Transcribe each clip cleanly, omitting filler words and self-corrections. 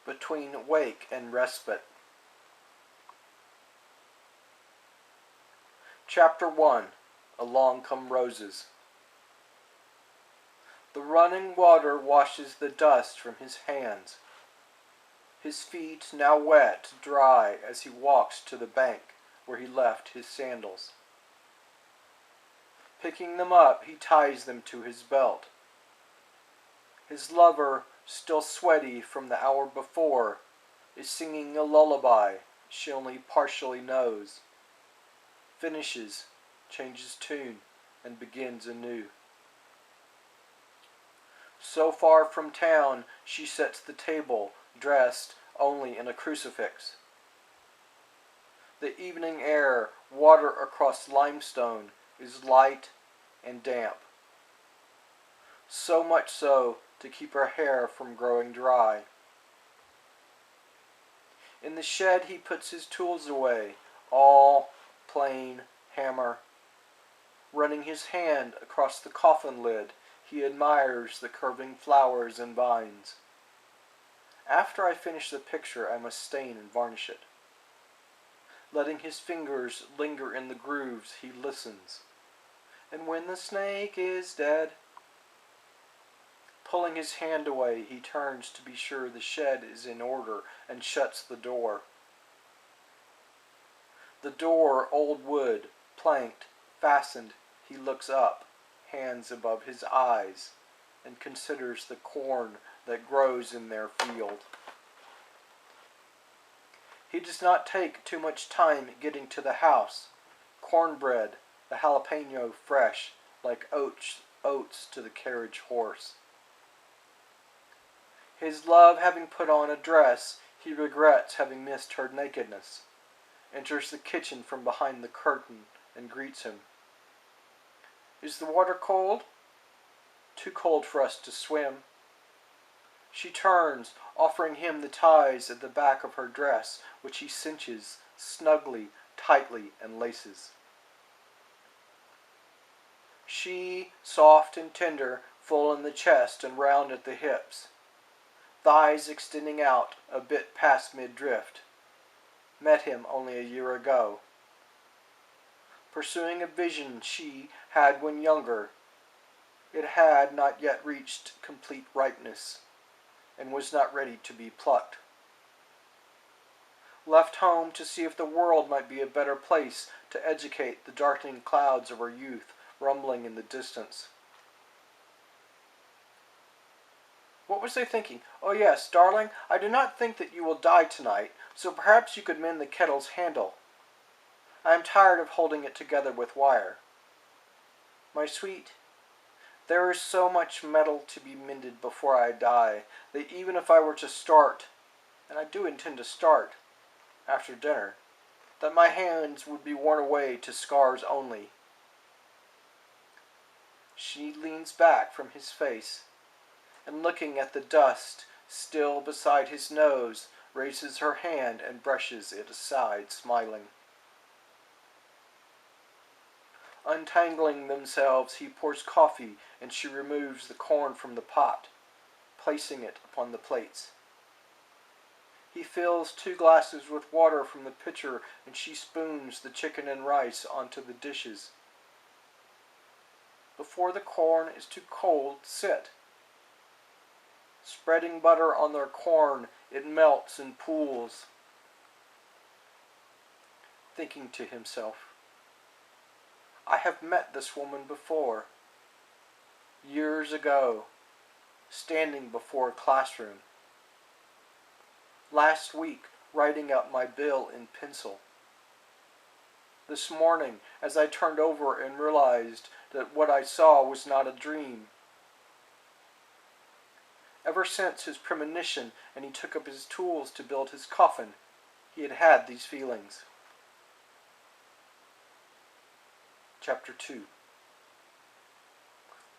between Wake and Respite. Chapter 1. Along Come Roses. The running water washes the dust from his hands. His feet, now wet, dry as he walks to the bank where he left his sandals. Picking them up, he ties them to his belt. His lover, still sweaty from the hour before, is singing a lullaby she only partially knows. Finishes, changes tune, and begins anew. So far from town, she sets the table, dressed only in a crucifix. The evening air, water across limestone, is light and damp. So much so to keep her hair from growing dry. In the shed he puts his tools away, awl, plane, hammer. Running his hand across the coffin lid, he admires the curving flowers and vines. After I finish the picture, I must stain and varnish it. Letting his fingers linger in the grooves, he listens. And when the snake is dead, pulling his hand away, he turns to be sure the shed is in order and shuts the door. The door, old wood, planked, fastened, he looks up, hands above his eyes, and considers the corn that grows in their field. He does not take too much time getting to the house. Cornbread, the jalapeno fresh, like oats to the carriage horse. His love having put on a dress, he regrets having missed her nakedness. Enters the kitchen from behind the curtain and greets him. Is the water cold? Too cold for us to swim. She turns, offering him the ties at the back of her dress, which he cinches snugly, tightly, and laces. She, soft and tender, full in the chest and round at the hips, thighs extending out a bit past mid-drift. Met him only a year ago. Pursuing a vision she had when younger, it had not yet reached complete ripeness, and was not ready to be plucked. Left home to see if the world might be a better place to educate the darkening clouds of her youth rumbling in the distance. What was they thinking? Oh yes, darling, I do not think that you will die tonight, so perhaps you could mend the kettle's handle. I am tired of holding it together with wire. My sweet, there is so much metal to be mended before I die, that even if I were to start, and I do intend to start, after dinner, that my hands would be worn away to scars only. She leans back from his face, and looking at the dust still beside his nose, raises her hand and brushes it aside, smiling. Untangling themselves, he pours coffee, and she removes the corn from the pot, placing it upon the plates. He fills 2 glasses with water from the pitcher, and she spoons the chicken and rice onto the dishes. Before the corn is too cold, sit. Spreading butter on their corn, it melts and pools. Thinking to himself, I have met this woman before. Years ago, standing before a classroom. Last week, writing out my bill in pencil. This morning, as I turned over and realized that what I saw was not a dream. Ever since his premonition and he took up his tools to build his coffin, he had had these feelings. Chapter 2.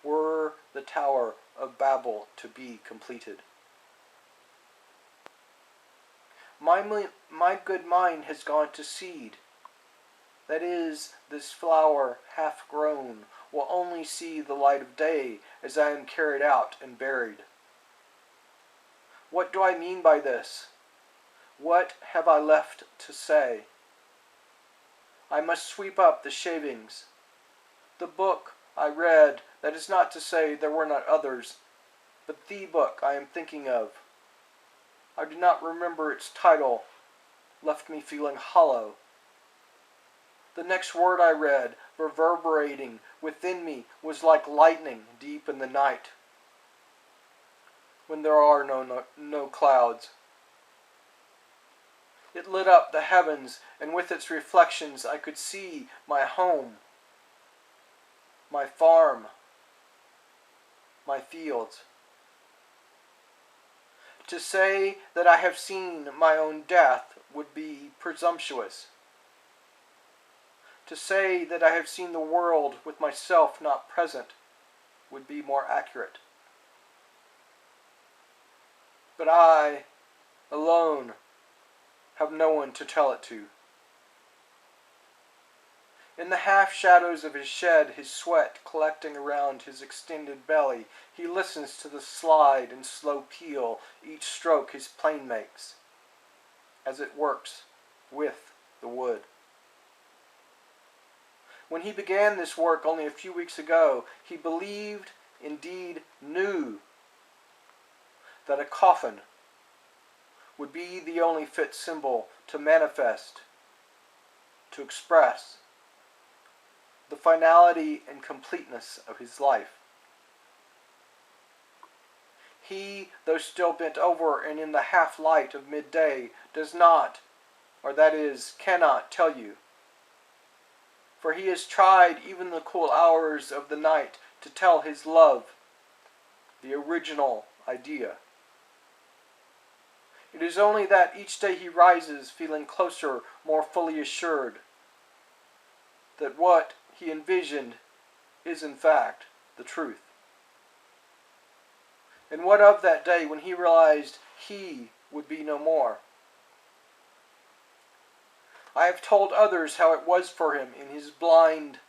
Were the Tower of Babel to be completed. My good mind has gone to seed. That is, this flower, half grown, will only see the light of day as I am carried out and buried. What do I mean by this? What have I left to say? I must sweep up the shavings. The book I read, that is not to say there were not others, but the book I am thinking of, I do not remember its title, left me feeling hollow. The next word I read, reverberating within me, was like lightning deep in the night, when there are no clouds. It lit up the heavens, and with its reflections I could see my home, my farm, my fields. To say that I have seen my own death would be presumptuous. To say that I have seen the world with myself not present would be more accurate. But I, alone, have no one to tell it to. In the half-shadows of his shed, his sweat collecting around his extended belly, he listens to the slide and slow peel each stroke his plane makes, as it works with the wood. When he began this work only a few weeks ago, he believed, indeed knew, that a coffin would be the only fit symbol to manifest, to express the finality and completeness of his life. He, though still bent over and in the half-light of midday, does not, or that is, cannot tell you. For he has tried even the cool hours of the night to tell his love, the original idea. It is only that each day he rises feeling closer, more fully assured that what he envisioned is in fact the truth. And what of that day when he realized he would be no more? I have told others how it was for him in his blindness,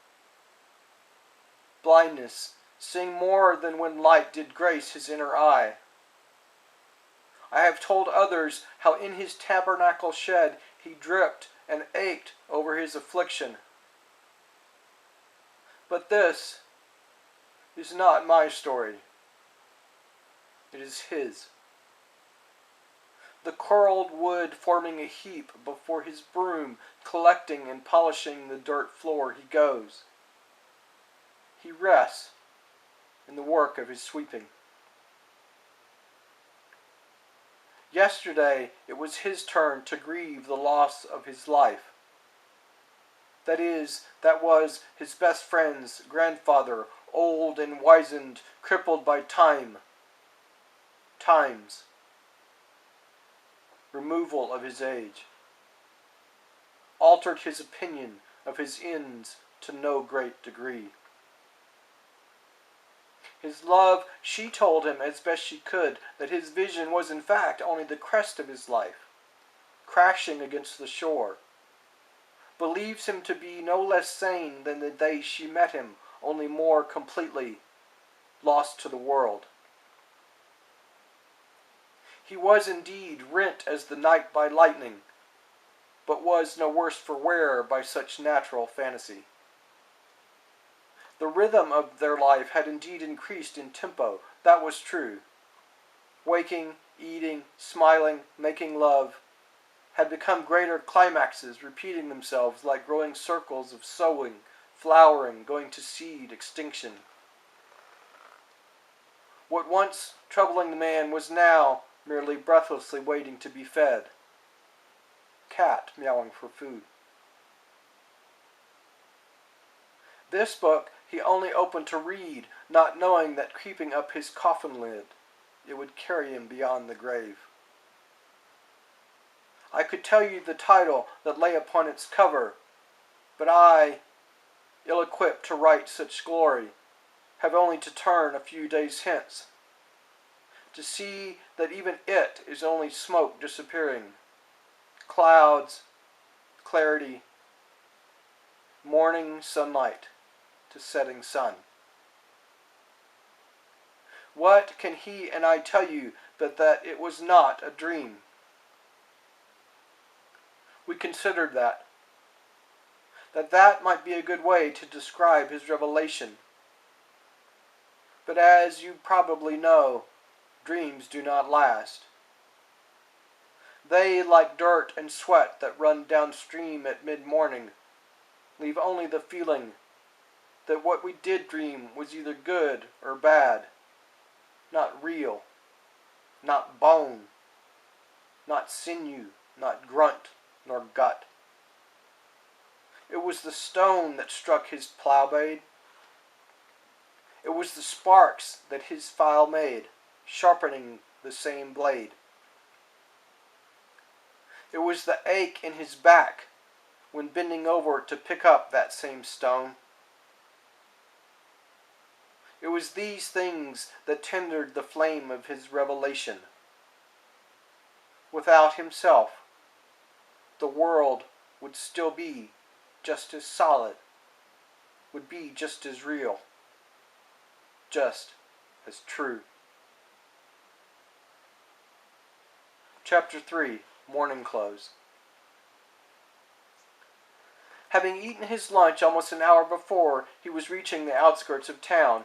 seeing more than when light did grace his inner eye. I have told others how in his tabernacle shed he dripped and ached over his affliction. But this is not my story. It is his. The curled wood forming a heap before his broom, collecting and polishing the dirt floor, he goes. He rests in the work of his sweeping. Yesterday it was his turn to grieve the loss of his life. That was his best friend's grandfather, old and wizened, crippled by time's removal of his age, altered his opinion of his ends to no great degree. His love, she told him as best she could, that his vision was in fact only the crest of his life, crashing against the shore. Believes him to be no less sane than the day she met him, only more completely lost to the world. He was indeed rent as the night by lightning, but was no worse for wear by such natural fantasy. The rhythm of their life had indeed increased in tempo, that was true. Waking, eating, smiling, making love had become greater climaxes, repeating themselves like growing circles of sowing, flowering, going to seed, extinction. What once troubling the man was now merely breathlessly waiting to be fed. Cat meowing for food. This book he only opened to read, not knowing that creeping up his coffin lid, it would carry him beyond the grave. I could tell you the title that lay upon its cover, but I, ill-equipped to write such glory, have only to turn a few days hence, to see that even it is only smoke disappearing, clouds, clarity, morning sunlight to setting sun. What can he and I tell you but that it was not a dream? We considered that might be a good way to describe his revelation. But as you probably know, dreams do not last. They, like dirt and sweat that run downstream at mid-morning, leave only the feeling that what we did dream was either good or bad, not real, not bone, not sinew, not grunt, nor gut. It was the stone that struck his plough blade. It was the sparks that his file made, sharpening the same blade. It was the ache in his back when bending over to pick up that same stone. It was these things that tendered the flame of his revelation. Without himself, the world would still be just as solid, would be just as real, just as true. Chapter 3, Morning Clothes. Having eaten his lunch almost an hour before, he was reaching the outskirts of town.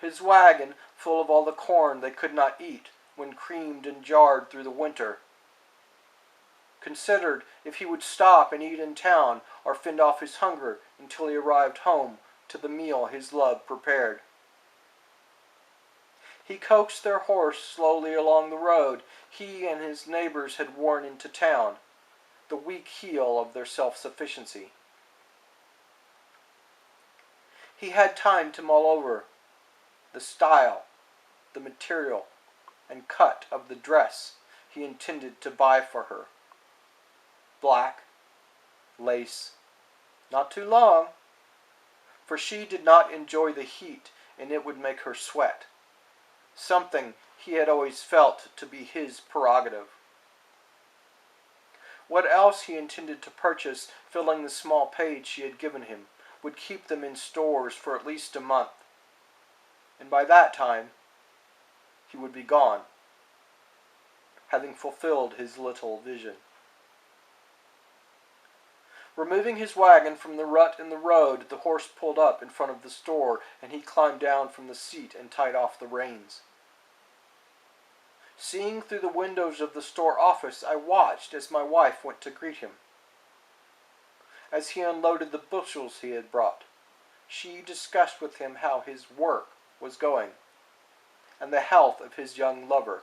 His wagon, full of all the corn they could not eat when creamed and jarred through the winter, considered if he would stop and eat in town or fend off his hunger until he arrived home to the meal his love prepared. He coaxed their horse slowly along the road he and his neighbors had worn into town, the weak heel of their self-sufficiency. He had time to mull over the style, the material, and cut of the dress he intended to buy for her. Black, lace, not too long, for she did not enjoy the heat and it would make her sweat, something he had always felt to be his prerogative. What else he intended to purchase, filling the small page she had given him, would keep them in stores for at least a month, and by that time he would be gone, having fulfilled his little vision. Removing his wagon from the rut in the road, the horse pulled up in front of the store, and he climbed down from the seat and tied off the reins. Seeing through the windows of the store office, I watched as my wife went to greet him. As he unloaded the bushels he had brought, she discussed with him how his work was going, and the health of his young lover.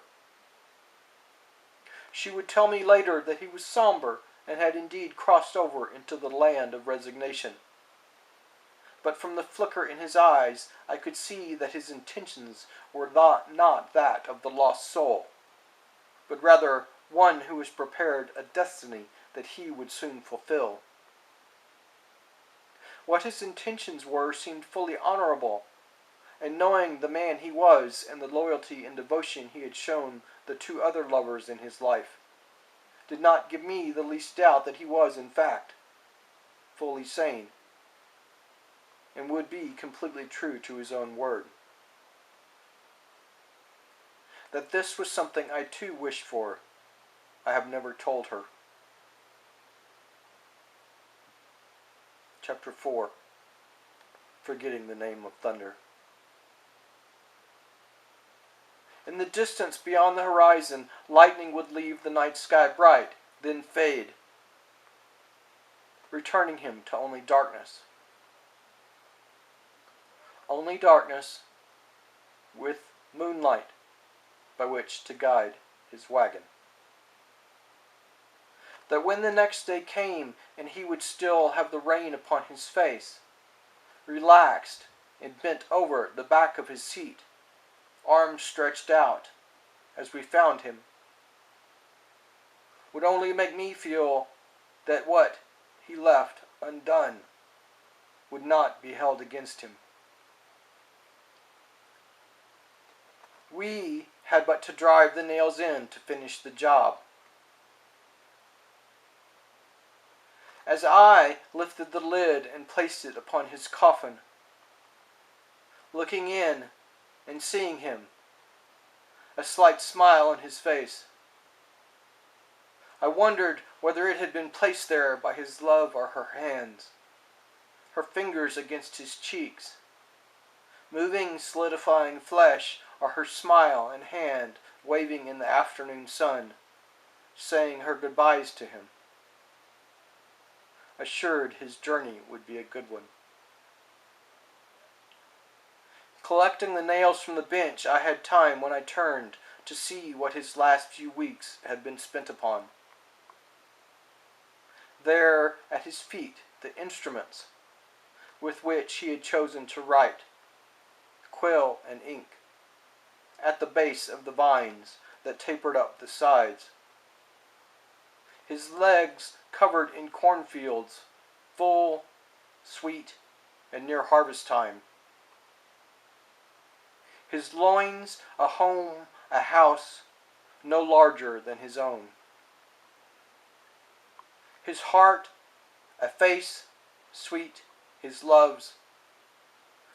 She would tell me later that he was somber and had indeed crossed over into the land of resignation. But from the flicker in his eyes, I could see that his intentions were not that of the lost soul, but rather one who was prepared a destiny that he would soon fulfill. What his intentions were seemed fully honorable, and knowing the man he was and the loyalty and devotion he had shown the two other lovers in his life, did not give me the least doubt that he was, in fact, fully sane, and would be completely true to his own word. That this was something I too wished for, I have never told her. Chapter 4. Forgetting the name of thunder. In the distance beyond the horizon, lightning would leave the night sky bright, then fade, returning him to only darkness. Only darkness, with moonlight by which to guide his wagon. That when the next day came and he would still have the rain upon his face, relaxed and bent over the back of his seat, arms stretched out, as we found him, would only make me feel that what he left undone would not be held against him. We had but to drive the nails in to finish the job. As I lifted the lid and placed it upon his coffin, looking in and seeing him, a slight smile on his face. I wondered whether it had been placed there by his love or her hands, her fingers against his cheeks, moving, solidifying flesh, or her smile and hand waving in the afternoon sun, saying her goodbyes to him, assured his journey would be a good one. Collecting the nails from the bench, I had time when I turned to see what his last few weeks had been spent upon. There, at his feet, the instruments with which he had chosen to write, quill and ink, at the base of the vines that tapered up the sides. His legs covered in cornfields, full, sweet, and near harvest time. His loins a home, a house, no larger than his own. His heart a face, sweet, his love's,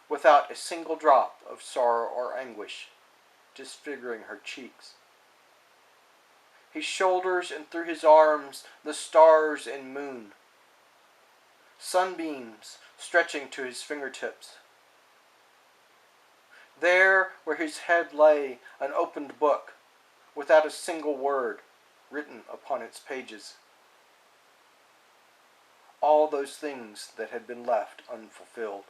without a single drop of sorrow or anguish disfiguring her cheeks. His shoulders and through his arms the stars and moon, sunbeams stretching to his fingertips. There where his head lay, an opened book, without a single word written upon its pages. All those things that had been left unfulfilled.